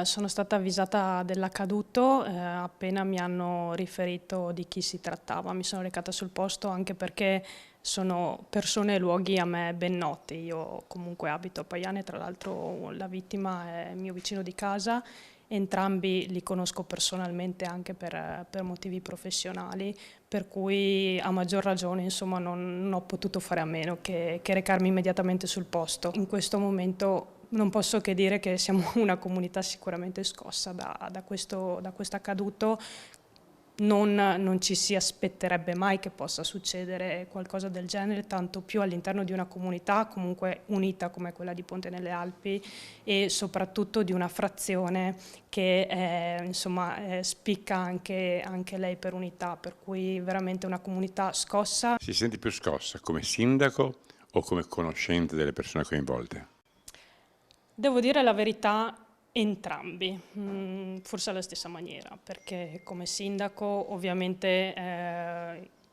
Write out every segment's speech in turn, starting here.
Sono stata avvisata dell'accaduto, appena mi hanno riferito di chi si trattava. Mi sono recata sul posto anche perché sono persone e luoghi a me ben noti. Io comunque abito a Paiane, tra l'altro la vittima è mio vicino di casa. Entrambi li conosco personalmente anche per motivi professionali, per cui a maggior ragione insomma, non ho potuto fare a meno che recarmi immediatamente sul posto. In questo momento non posso che dire che siamo una comunità sicuramente scossa da questo accaduto. Non ci si aspetterebbe mai che possa succedere qualcosa del genere, tanto più all'interno di una comunità comunque unita come quella di Ponte nelle Alpi e soprattutto di una frazione che insomma, spicca anche lei per unità, per cui veramente una comunità scossa. Si sente più scossa come sindaco o come conoscente delle persone coinvolte? Devo dire la verità, entrambi, forse alla stessa maniera, perché come sindaco ovviamente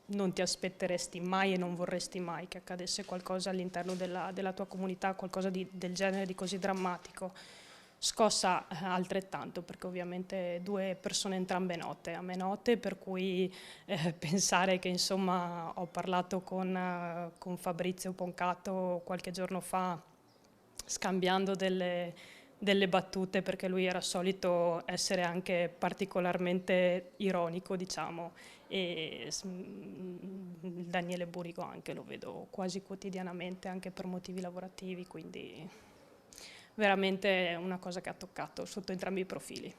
non ti aspetteresti mai e non vorresti mai che accadesse qualcosa all'interno della tua comunità, qualcosa del genere, di così drammatico. Scossa altrettanto, perché ovviamente due persone entrambe note, a me note, per cui pensare che insomma ho parlato con Fabrizio Poncato qualche giorno fa scambiando delle battute, perché lui era solito essere anche particolarmente ironico, diciamo, e Daniele Burigo anche lo vedo quasi quotidianamente anche per motivi lavorativi, quindi veramente è una cosa che ha toccato sotto entrambi i profili.